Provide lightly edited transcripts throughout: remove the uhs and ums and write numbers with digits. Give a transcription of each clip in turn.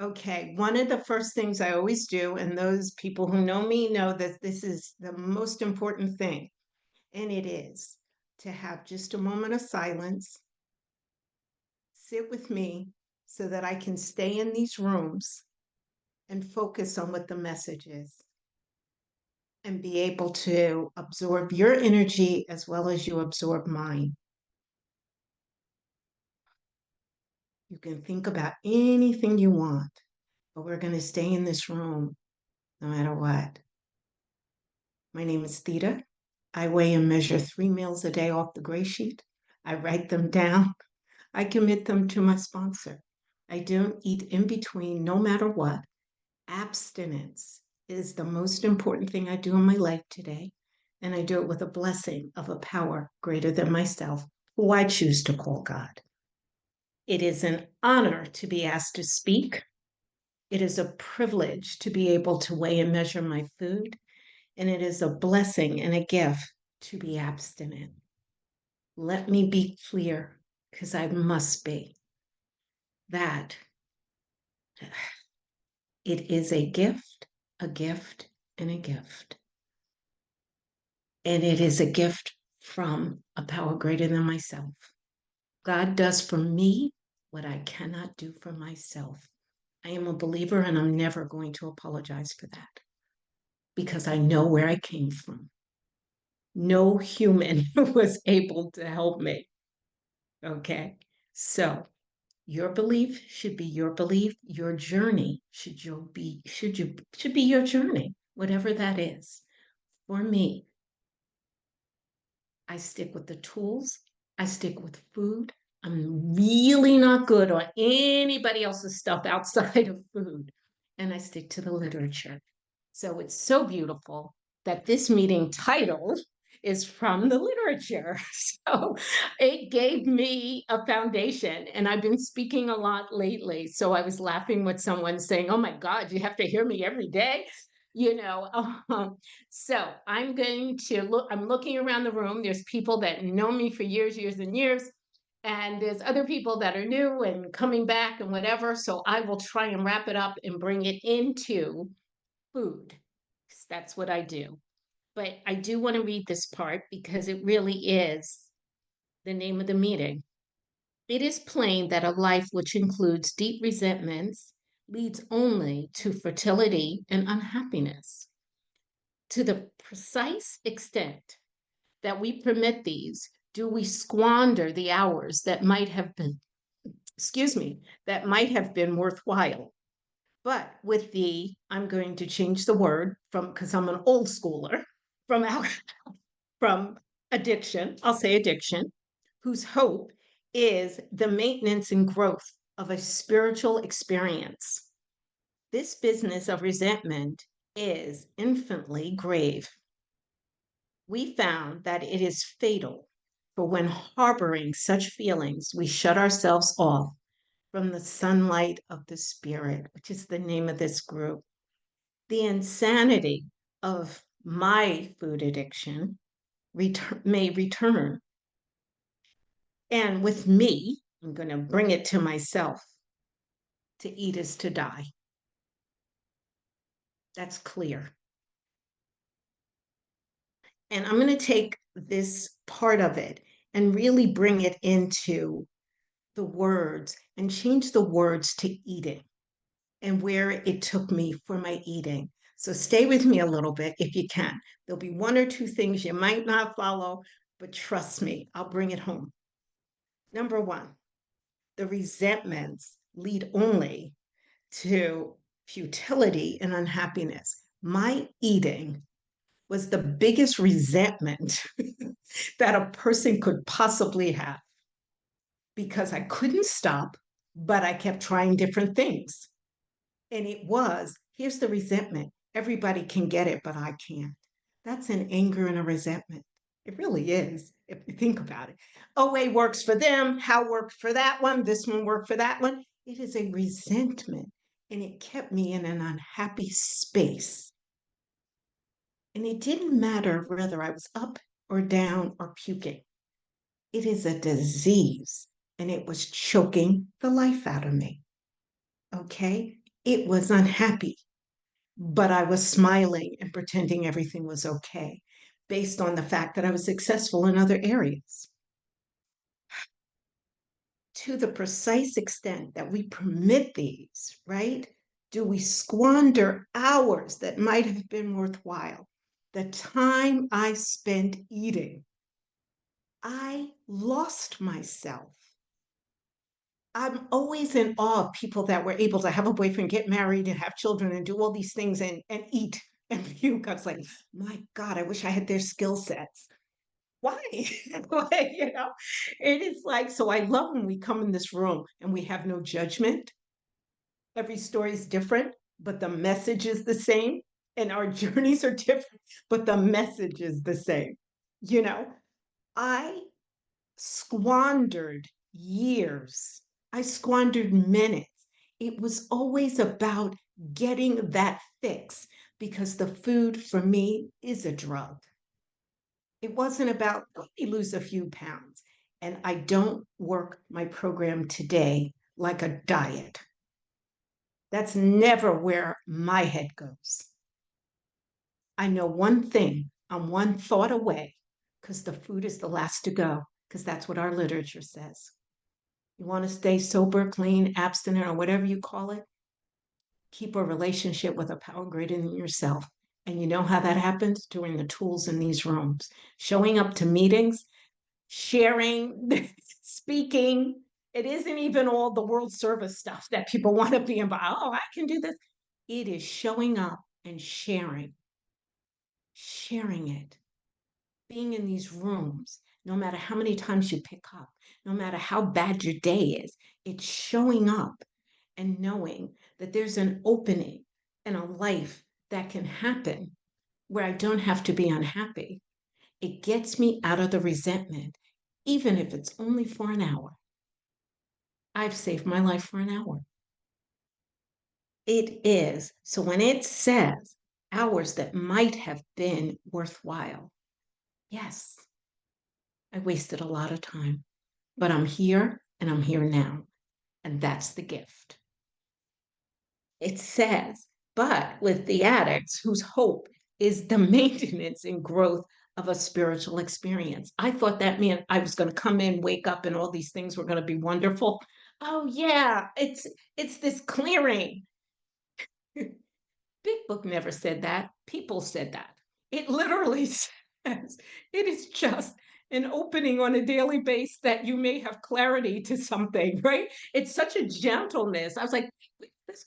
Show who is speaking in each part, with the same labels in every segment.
Speaker 1: Okay, one of the first things I always do, and those people who know me know that this is the most important thing, and it is to have just a moment of silence, sit with me so that I can stay in these rooms and focus on what the message is and be able to absorb your energy as well as you absorb mine. You can think about anything you want, but we're going to stay in this room no matter what. My name is Theda. I weigh and measure 3 meals a day off the gray sheet. I write them down. I commit them to my sponsor. I don't eat in between no matter what. Abstinence is the most important thing I do in my life today. And I do it with a blessing of a power greater than myself, who I choose to call God. It is an honor to be asked to speak. It is a privilege to be able to weigh and measure my food. And it is a blessing and a gift to be abstinent. Let me be clear, because I must be, that it is a gift, and a gift. And it is a gift from a power greater than myself. God does for me what I cannot do for myself. I am a believer and I'm never going to apologize for that because I know where I came from. No human was able to help me. Okay. So your belief should be your belief. Your journey should be your journey, whatever that is. For me, I stick with the tools. I stick with food. I'm really not good on anybody else's stuff outside of food. And I stick to the literature. So it's so beautiful that this meeting title is from the literature. So it gave me a foundation. And I've been speaking a lot lately. So I was laughing with someone saying, "Oh my God, you have to hear me every day." You know, so I'm looking around the room. There's people that know me for years, years and years. And there's other people that are new and coming back and whatever. So I will try and wrap it up and bring it into food. 'Cause that's what I do. But I do want to read this part because it really is the name of the meeting. It is plain that a life which includes deep resentments leads only to fertility and unhappiness. To the precise extent that we permit these, do we squander the hours that might have been, that might have been worthwhile. But with the, I'm going to change the word from, because I'm an old schooler, from from addiction, I'll say addiction, whose hope is the maintenance and growth of a spiritual experience. This business of resentment is infinitely grave. We found that it is fatal, for when harboring such feelings, we shut ourselves off from the sunlight of the spirit, which is the name of this group. The insanity of my food addiction may return. And with me, I'm going to bring it to myself. To eat is to die. That's clear. And I'm going to take this part of it and really bring it into the words and change the words to eating and where it took me for my eating. So stay with me a little bit if you can. There'll be one or two things you might not follow, but trust me, I'll bring it home. Number one, the resentments lead only to futility and unhappiness. My eating was the biggest resentment that a person could possibly have because I couldn't stop, but I kept trying different things. And it was, here's the resentment. Everybody can get it, but I can't. That's an anger and a resentment. It really is, if you think about it. OA works for them. How worked for that one? This one worked for that one. It is a resentment. And it kept me in an unhappy space. And it didn't matter whether I was up or down or puking. It is a disease. And it was choking the life out of me. Okay? It was unhappy, but I was smiling and pretending everything was okay based on the fact that I was successful in other areas. To the precise extent that we permit these, right? Do we squander hours that might have been worthwhile? The time I spent eating, I lost myself. I'm always in awe of people that were able to have a boyfriend, get married, and have children and do all these things and eat and puke. I was like, my God, I wish I had their skill sets. Why? You know, it is like, so I love when we come in this room and we have no judgment. Every story is different, but the message is the same. And our journeys are different, but the message is the same. You know, I squandered years, I squandered minutes. It was always about getting that fix because the food for me is a drug. It wasn't about, let me lose a few pounds. And I don't work my program today like a diet. That's never where my head goes. I know one thing, I'm one thought away because the food is the last to go, because that's what our literature says. You want to stay sober, clean, abstinent, or whatever you call it, keep a relationship with a power greater than yourself. And you know how that happens? Doing the tools in these rooms, showing up to meetings, sharing, speaking. It isn't even all the world service stuff that people want to be about. Oh, I can do this. It is showing up and sharing it, being in these rooms, no matter how many times you pick up, no matter how bad your day is, it's showing up and knowing that there's an opening in a life that can happen where I don't have to be unhappy. It gets me out of the resentment, even if it's only for an hour. I've saved my life for an hour. It is. So when it says hours that might have been worthwhile, yes, I wasted a lot of time, but I'm here and I'm here now. And that's the gift. It says, but with the addicts whose hope is the maintenance and growth of a spiritual experience. I thought that meant I was going to come in, wake up, and all these things were going to be wonderful. Oh yeah, it's this clearing. Big Book never said that. People said that. It literally says it is just an opening on a daily basis that you may have clarity to something, right? It's such a gentleness. I was like, this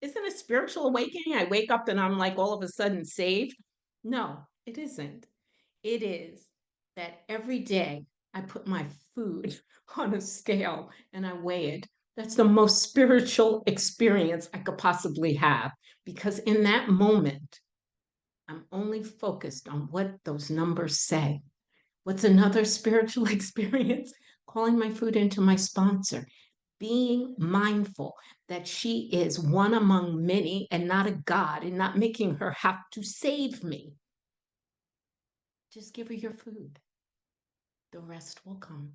Speaker 1: isn't a spiritual awakening. I wake up and I'm like all of a sudden saved. No, it isn't. It is that every day I put my food on a scale and I weigh it. That's the most spiritual experience I could possibly have because in that moment, I'm only focused on what those numbers say. What's another spiritual experience? Calling my food into my sponsor, being mindful that she is one among many and not a God, and not making her have to save me. Just give her your food. The rest will come.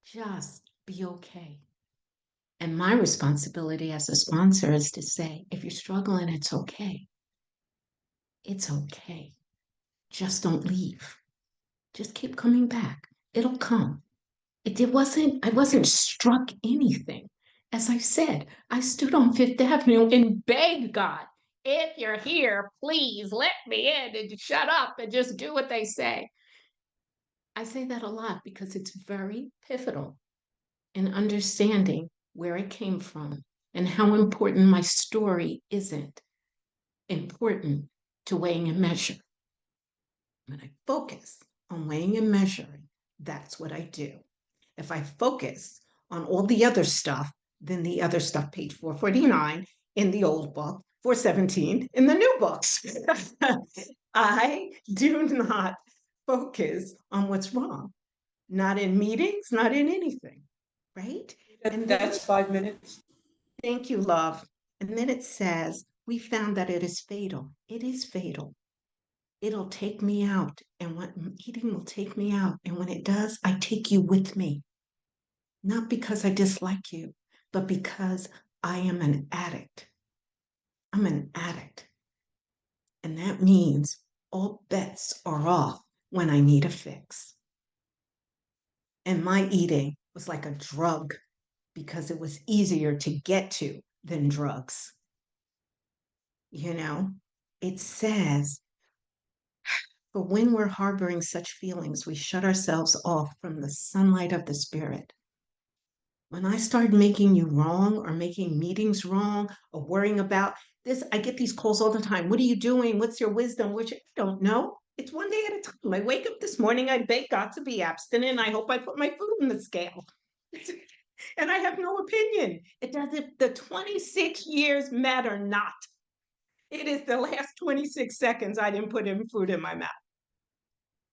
Speaker 1: Just be okay. And my responsibility as a sponsor is to say, if you're struggling, it's okay. It's okay. Just don't leave. Just keep coming back. It'll come. I wasn't struck anything. As I said, I stood on Fifth Avenue and begged God, if you're here, please let me in and shut up and just do what they say. I say that a lot because it's very pivotal in understanding where it came from and how important my story isn't important to weighing and measure. When I focus on weighing and measuring, that's what I do. If I focus on all the other stuff, then the other stuff, page 449 in the old book, 417 in the new books. I do not focus on what's wrong, not in meetings, not in anything, right? And
Speaker 2: That's 5 minutes.
Speaker 1: thank you, love. And then it says, we found that it is fatal. It is fatal. It'll take me out. And when eating will take me out. And when it does, I take you with me. Not because I dislike you, but because I am an addict. I'm an addict. And that means all bets are off when I need a fix. And my eating was like a drug because it was easier to get to than drugs. You know, it says, but when we're harboring such feelings, we shut ourselves off from the sunlight of the spirit. When I start making you wrong or making meetings wrong or worrying about this, I get these calls all the time. What are you doing? What's your wisdom? Which I don't know. It's one day at a time. I wake up this morning, I beg God to be abstinent. I hope I put my food in the scale. And I have no opinion. It doesn't, the 26 years matter not. It is the last 26 seconds I didn't put in food in my mouth.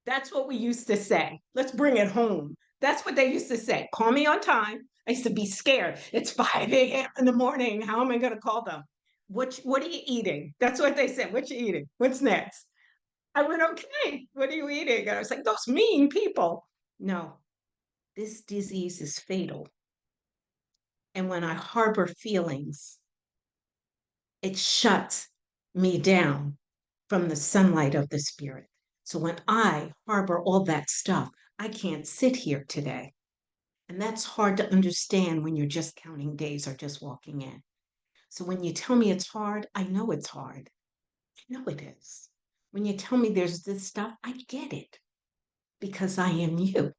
Speaker 1: That's what we used to say. Let's bring it home. That's what they used to say. Call me on time. I used to be scared. It's 5 a.m. in the morning. How am I going to call them? What are you eating? That's what they said. What you eating? What's next? I went, okay, what are you eating? And I was like, those mean people. No, this disease is fatal. And when I harbor feelings, it shuts me down from the sunlight of the spirit. So when I harbor all that stuff, I can't sit here today. And that's hard to understand when you're just counting days or just walking in. So when you tell me it's hard, I know it's hard. I know it is. When you tell me there's this stuff, I get it because I am you.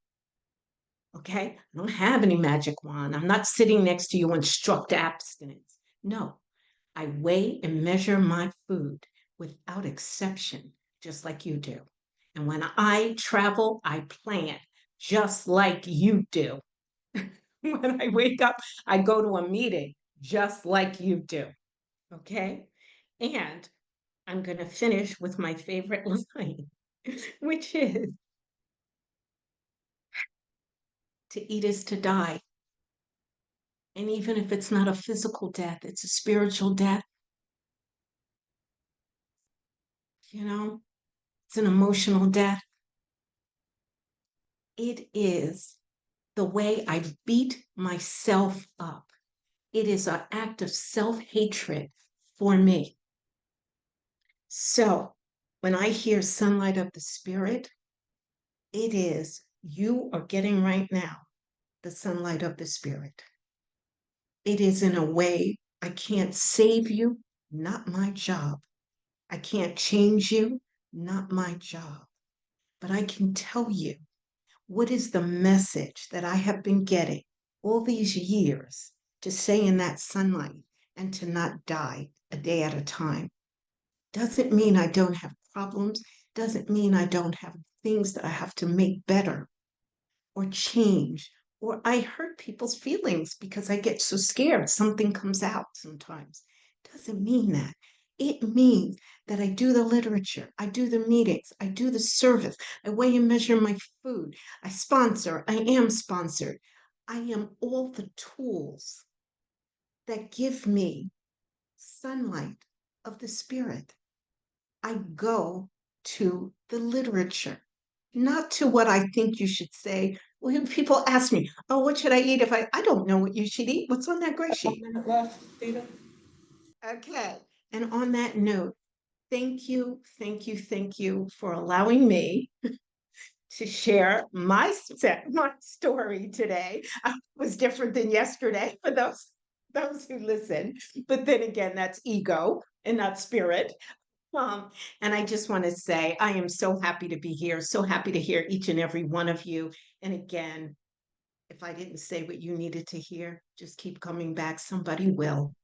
Speaker 1: Okay? I don't have any magic wand. I'm not sitting next to you and instruct abstinence. No, I weigh and measure my food without exception, just like you do. And when I travel, I plan just like you do. When I wake up, I go to a meeting just like you do. Okay? And I'm going to finish with my favorite line, which is to eat is to die. And even if it's not a physical death, it's a spiritual death, you know, it's an emotional death. It is the way I beat myself up. It is an act of self hatred for me. So when I hear sunlight of the spirit, it is you are getting right now the sunlight of the spirit. It is in a way I can't save you, not my job. I can't change you, not my job. But I can tell you what is the message that I have been getting all these years to stay in that sunlight and to not die a day at a time. Doesn't mean I don't have problems, doesn't mean I don't have things that I have to make better or change, or I hurt people's feelings because I get so scared something comes out sometimes. Doesn't mean that. It means that I do the literature, I do the meetings, I do the service, I weigh and measure my food, I sponsor, I am sponsored. I am all the tools that give me sunlight of the spirit. I go to the literature, not to what I think you should say. When people ask me, oh, what should I eat if I don't know what you should eat. What's on that gray sheet?
Speaker 2: 1 minute left, Theda.
Speaker 1: Okay. And on that note, thank you, thank you, thank you for allowing me to share my story today. It was different than yesterday for those who listen. But then again, that's ego and not spirit. And I just want to say, I am so happy to be here, so happy to hear each and every one of you. And again, if I didn't say what you needed to hear, just keep coming back. Somebody will.